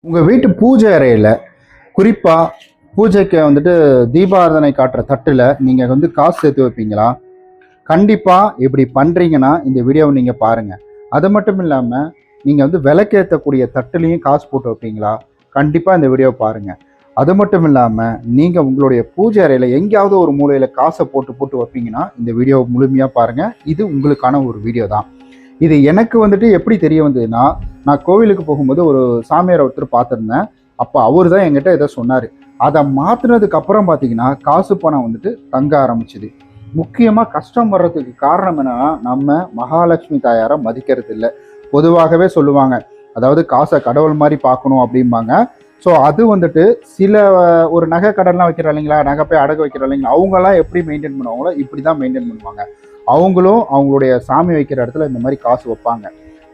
உங்கள் வீட்டு பூஜை அறையில் குறிப்பாக பூஜைக்கு வந்துட்டு தீபாராதனை காட்டுற தட்டில் நீங்கள் வந்து காசு சேர்த்து வைப்பீங்களா? கண்டிப்பாக இப்படி பண்ணுறீங்கன்னா இந்த வீடியோவை நீங்கள் பாருங்கள். அது மட்டும் இல்லாமல் நீங்கள் வந்து விளக்கேற்றக்கூடிய தட்டுலேயும் காசு போட்டு வைப்பீங்களா? கண்டிப்பாக இந்த வீடியோவை பாருங்கள். அது மட்டும் இல்லாமல் நீங்கள் உங்களுடைய பூஜை அறையில் எங்கேயாவது ஒரு மூலையில் காசை போட்டு போட்டு வைப்பீங்கன்னா இந்த வீடியோவை முழுமையாக பாருங்கள். இது உங்களுக்கான ஒரு வீடியோ தான். இது எனக்கு வந்துட்டு எப்படி தெரிய வந்ததுன்னா, நான் கோவிலுக்கு போகும்போது ஒரு சாமியார் ஒருத்தர் பார்த்துருந்தேன். அப்போ அவர் தான் என்கிட்ட இதை சொன்னார். அதை மாற்றினதுக்கு அப்புறம் பார்த்தீங்கன்னா காசு பணம் வந்துட்டு தங்க ஆரம்பிச்சுது. முக்கியமாக கஷ்டம் வர்றதுக்கு காரணம் என்னன்னா, நம்ம மகாலட்சுமி தாயாரை மதிக்கிறது இல்லை. பொதுவாகவே சொல்லுவாங்க, அதாவது காசை கடவுள் மாதிரி பார்க்கணும் அப்படிம்பாங்க. ஸோ அது வந்துட்டு சில ஒரு நகை கடன்லாம் வைக்கிறோம் இல்லைங்களா, நகை போய் அடகு வைக்கிறோம் இல்லைங்களா, அவங்கெல்லாம் எப்படி மெயின்டைன் பண்ணுவாங்களோ இப்படி தான் மெயின்டைன் பண்ணுவாங்க. அவங்களும் அவங்களுடைய சாமி வைக்கிற இடத்துல இந்த மாதிரி காசு வைப்பாங்க.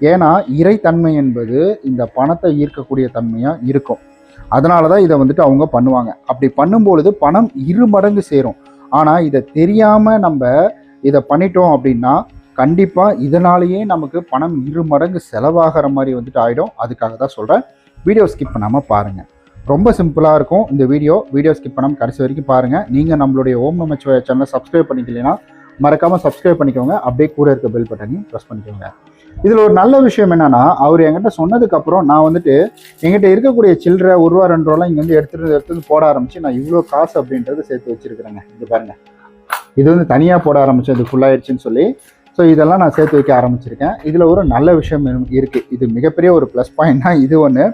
ஏன்னா இறைத்தன்மை என்பது இந்த பணத்தை ஈர்க்கக்கூடிய தன்மையாக இருக்கும். அதனால தான் இதை வந்துட்டு அவங்க பண்ணுவாங்க. அப்படி பண்ணும்பொழுது பணம் 2 மடங்கு சேரும். ஆனால் இதை தெரியாமல் நம்ம இதை பண்ணிட்டோம் அப்படின்னா கண்டிப்பாக இதனாலேயே நமக்கு பணம் 2 மடங்கு செலவாகிற மாதிரி வந்துட்டு ஆகிடும். அதுக்காக தான் சொல்கிறேன், வீடியோ ஸ்கிப் பண்ணாமல் பாருங்கள். ரொம்ப சிம்பிளாக இருக்கும் இந்த வீடியோ ஸ்கிப் பண்ணாமல் கடைசி வரைக்கும் பாருங்கள். நீங்கள் நம்மளுடைய ஓம் நமச்சிவாய சேனலை சப்ஸ்கிரைப் பண்ணிக்கலைன்னா மறக்காமல் சப்ஸ்கிரைப் பண்ணிக்கோங்க. அப்படியே கூட இருக்க பெல் பட்டனையும் ப்ரெஸ் பண்ணிக்கோங்க. இதில் ஒரு நல்ல விஷயம் என்னென்னா, அவர் என்கிட்ட சொன்னதுக்கப்புறம் நான் வந்துட்டு என்கிட்ட இருக்கக்கூடிய சில்லறை 1 ரூபா 2 ரூபாலாம் இங்கே வந்து எடுத்துகிட்டு போட ஆரம்பித்து நான் இவ்வளோ காசு அப்படின்றது சேர்த்து வச்சுருக்கிறேங்க. இது பாருங்கள், இது வந்து தனியாக போட ஆரம்பித்தேன், இது ஃபுல்லாகிடுச்சின்னு சொல்லி. ஸோ இதெல்லாம் நான் சேர்த்து வைக்க ஆரம்பிச்சிருக்கேன். இதில் ஒரு நல்ல விஷயம் இருக்குது. இது மிகப்பெரிய ஒரு ப்ளஸ் பாயிண்ட் தான் இது ஒன்று.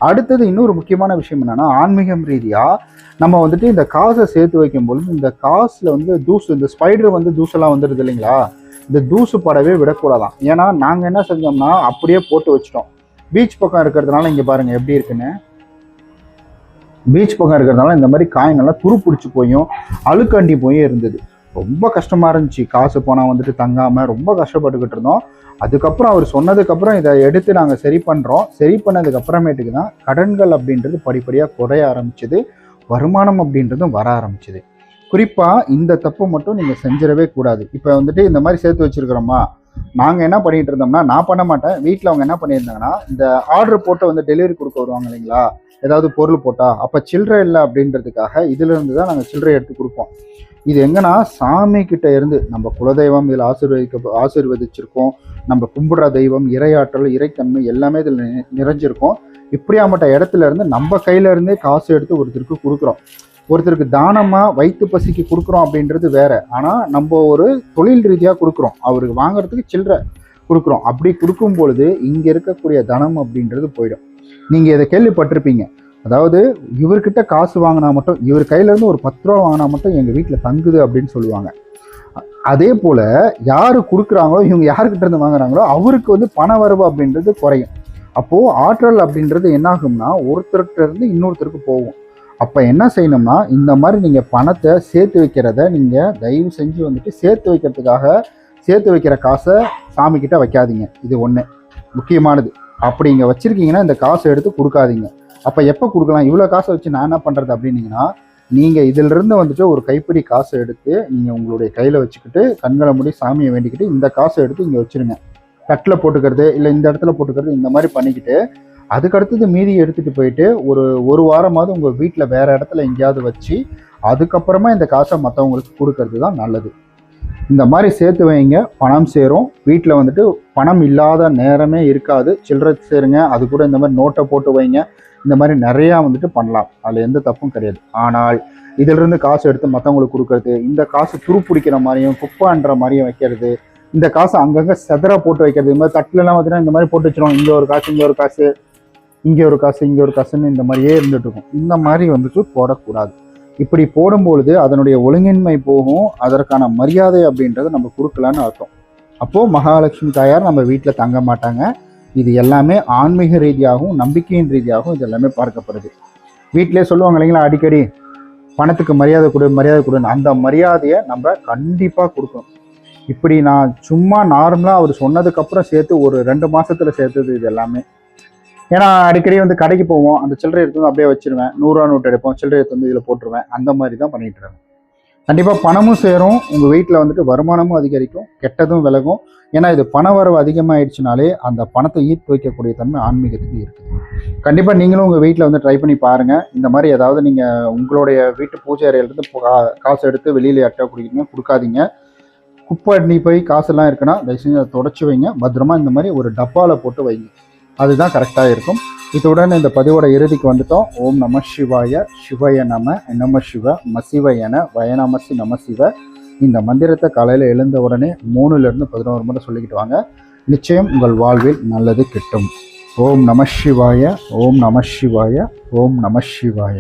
அடுத்தது இன்னொரு முக்கியமான விஷயம் என்னென்னா, ஆன்மீகம் ரீதியாக நம்ம வந்துட்டு இந்த காசை சேர்த்து வைக்கும்பொழுது இந்த காசில் வந்து தூசு, இந்த ஸ்பைடர் வந்து தூசெல்லாம் வந்துடுது இல்லைங்களா, இந்த தூசு படவே விடக்கூடாதான். ஏன்னா நாங்கள் என்ன செஞ்சோம்னா அப்படியே போட்டு வச்சிட்டோம். பீச் பக்கம் இருக்கிறதுனால இங்கே பாருங்கள் எப்படி இருக்குன்னு. பீச் பக்கம் இருக்கிறதுனால இந்த மாதிரி காயினெல்லாம் துரு பிடிச்சி போயும் அழுக்கண்டி போயும் இருந்தது. ரொம்ப கஷ்டமாக இருந்துச்சு. காசு போனால் வந்துட்டு தங்காமல் ரொம்ப கஷ்டப்பட்டுக்கிட்டு இருந்தோம். அதுக்கப்புறம் அவர் சொன்னதுக்கப்புறம் இதை எடுத்து நாங்கள் சரி பண்ணுறோம். சரி பண்ணதுக்கு அப்புறமேட்டுக்கு தான் கடன்கள் அப்படின்றது படிப்படியாக குறைய ஆரம்பிச்சுது, வருமானம் அப்படின்றதும் வர ஆரம்பிச்சுது. குறிப்பாக இந்த தப்பு மட்டும் நீங்கள் செஞ்சிடவே கூடாது. இப்போ வந்துட்டு இந்த மாதிரி சேர்த்து வச்சுருக்கிறோமா, நாங்கள் என்ன பண்ணிகிட்டு இருந்தோம்னா, நான் பண்ண மாட்டேன், வீட்டில் அவங்க என்ன பண்ணியிருந்தாங்கன்னா, இந்த ஆர்டர் போட்டு வந்து டெலிவரி கொடுக்க வருவாங்க இல்லைங்களா, ஏதாவது பொருள் போட்டால், அப்போ சில்லறை இல்லை அப்படின்றதுக்காக இதிலிருந்து தான் நாங்கள் சில்லறை எடுத்து கொடுப்போம். இது எங்கன்னா சாமி கிட்ட இருந்து நம்ம குலதெய்வம் இதில் ஆசீர்வதிச்சிருக்கோம். நம்ம கும்பிடுற தெய்வம், இறையாற்றல், இறைத்தன்மை எல்லாமே இதில் நிறைஞ்சிருக்கும். இப்படியாப்பட்ட இடத்துல இருந்து நம்ம கையில இருந்தே காசு எடுத்து ஒருத்தருக்கு கொடுக்குறோம். ஒருத்தருக்கு தானமாக வயிற்று பசிக்கு கொடுக்குறோம் அப்படின்றது வேற. ஆனால் நம்ம ஒரு தொழில் ரீதியாக கொடுக்குறோம், அவருக்கு வாங்குறதுக்கு சில்லறை கொடுக்குறோம். அப்படி கொடுக்கும் பொழுது இங்கே இருக்கக்கூடிய தனம் அப்படின்றது போயிடும். நீங்கள் இதை கேள்விப்பட்டிருப்பீங்க, அதாவது இவர்கிட்ட காசு வாங்கினா மட்டும், இவர் கையிலேருந்து ஒரு 10 ரூபா வாங்கினா மட்டும் எங்கள் வீட்டில் தங்குது அப்படின்னு சொல்லுவாங்க. அதே போல் யார் கொடுக்குறாங்களோ, இவங்க யாருக்கிட்ட இருந்து வாங்குறாங்களோ அவருக்கு வந்து பண வரவு அப்படின்றது குறையும். அப்போது ஆற்றல் அப்படின்றது என்ன ஆகும்னா ஒருத்தர்கிட்ட இருந்து இன்னொருத்தருக்கு போகும். அப்போ என்ன செய்யணும்னா, இந்த மாதிரி நீங்கள் பணத்தை சேர்த்து வைக்கிறத நீங்கள் தயவு செஞ்சு வந்துட்டு சேர்த்து வைக்கிறதுக்காக சேர்த்து வைக்கிற காசை சாமிக்கிட்ட வைக்காதீங்க. இது ஒன்று முக்கியமானது. அப்படி இங்கே வச்சுருக்கீங்கன்னா இந்த காசை எடுத்து கொடுக்காதீங்க. அப்போ எப்போ கொடுக்கலாம், இவ்வளோ காசை வச்சு நான் என்ன பண்ணுறது அப்படின்னீங்கன்னா, நீங்கள் இதிலிருந்து வந்துட்டு ஒரு கைப்பிடி காசை எடுத்து நீங்கள் உங்களுடைய கையில் வச்சுக்கிட்டு கண்களை மூடி சாமியை வேண்டிக்கிட்டு இந்த காசை எடுத்து இங்கே வச்சுருங்க. தட்டில் போட்டுக்கிறது இல்லை இந்த இடத்துல போட்டுக்கிறது, இந்த மாதிரி பண்ணிக்கிட்டு அதுக்கடுத்தது மீதி எடுத்துகிட்டு போயிட்டு ஒரு வாரமாவது உங்கள் வீட்டில் வேறு இடத்துல எங்கேயாவது வச்சு அதுக்கப்புறமா இந்த காசை மற்றவங்களுக்கு கொடுக்கறது தான் நல்லது. இந்த மாதிரி சேர்த்து வைங்க, பணம் சேரும். வீட்டில் வந்துட்டு பணம் இல்லாத நேரமே இருக்காது. சில்லறை சேருங்க, அது கூட இந்த மாதிரி நோட்டை போட்டு வைங்க. இந்த மாதிரி நிறையா வந்துட்டு பண்ணலாம், அதில் எந்த தப்பும் கிடையாது. ஆனால் இதிலிருந்து காசு எடுத்து மற்றவங்களுக்கு கொடுக்கறது, இந்த காசு துருப்பிடிக்கிற மாதிரியும் குப்பைன்ற மாதிரியும் வைக்கிறது, இந்த காசு அங்கங்கே செதற போட்டு வைக்கிறது, இந்த மாதிரி தட்டிலலாம் பார்த்தீங்கன்னா இந்த மாதிரி போட்டு வச்சிடும், இங்கே ஒரு காசு இங்கே ஒரு காசு இங்கே ஒரு காசு இங்கே ஒரு காசுன்னு இந்த மாதிரியே இருந்துட்டு இருக்கும். இந்த மாதிரி வந்துட்டு போடக்கூடாது. இப்படி போடும்பொழுது அதனுடைய ஒழுங்கின்மை போகும், அதற்கான மரியாதை அப்படின்றத நம்ம கொடுக்கலான்னு அர்த்தம். அப்போது மகாலட்சுமி தாயார் நம்ம வீட்டில் தங்க மாட்டாங்க. இது எல்லாமே ஆன்மீக ரீதியாகவும் நம்பிக்கையின் ரீதியாகவும் இது எல்லாமே பார்க்கப்படுது. வீட்டிலே சொல்லுவாங்க இல்லைங்களா, அடிக்கடி பணத்துக்கு மரியாதை கொடுன்னு. அந்த மரியாதையை நம்ம கண்டிப்பாக கொடுக்கணும். இப்படி நான் சும்மா நார்மலாக அவர் சொன்னதுக்கப்புறம் சேர்த்து ஒரு 2 மாதத்தில் சேர்த்தது இது எல்லாமே. ஏன்னா அடிக்கடி வந்து கடைக்கு போவோம், அந்த சில்லறை எடுத்து வந்து அப்படியே வச்சிருவேன். 100 ரூபா நோட்டு எடுப்போம், சில்லறை எடுத்து வந்து இதில் போட்டுருவேன். அந்த மாதிரி தான் பண்ணிட்டு இருக்கேன். கண்டிப்பாக பணமும் சேரும், உங்கள் வீட்டில் வந்துட்டு வருமானமும் அதிகரிக்கும், கெட்டதும் விலகும். ஏன்னா இது பண வரவு அதிகமாகிடுச்சுனாலே அந்த பணத்தை ஈர்த்து வைக்கக்கூடிய தன்மை ஆன்மீகத்துக்கு இருக்குது. கண்டிப்பாக நீங்களும் உங்கள் வீட்டில் வந்து ட்ரை பண்ணி பாருங்கள். இந்த மாதிரி ஏதாவது நீங்கள் உங்களுடைய வீட்டு பூஜை அறையிலேருந்து காசு எடுத்து வெளியில் யார்ட்டா குடிக்கிறீங்க, கொடுக்காதீங்க. குப்பை அண்ணி போய் காசெல்லாம் இருக்குன்னா தயவு செஞ்சு அதை தொடச்சி வைங்க. பத்திரமா இந்த மாதிரி ஒரு டப்பாவில் போட்டு வைங்க, அதுதான் கரெக்டாக இருக்கும். இத்துடன் இந்த பதிவோட இறுதிக்கு வந்துட்டோம். ஓம் நம சிவாய, சிவய நம சிவ, மசிவயன வயநமசி நம சிவ. இந்த மந்திரத்தை காலையில் எழுந்த உடனே 3லிருந்து 11 முறை சொல்லிக்கிட்டு வாங்க. நிச்சயம் உங்கள் வாழ்வில் நல்லது கிட்டும். ஓம் நம சிவாய, ஓம் நம சிவாய, ஓம் நம சிவாய.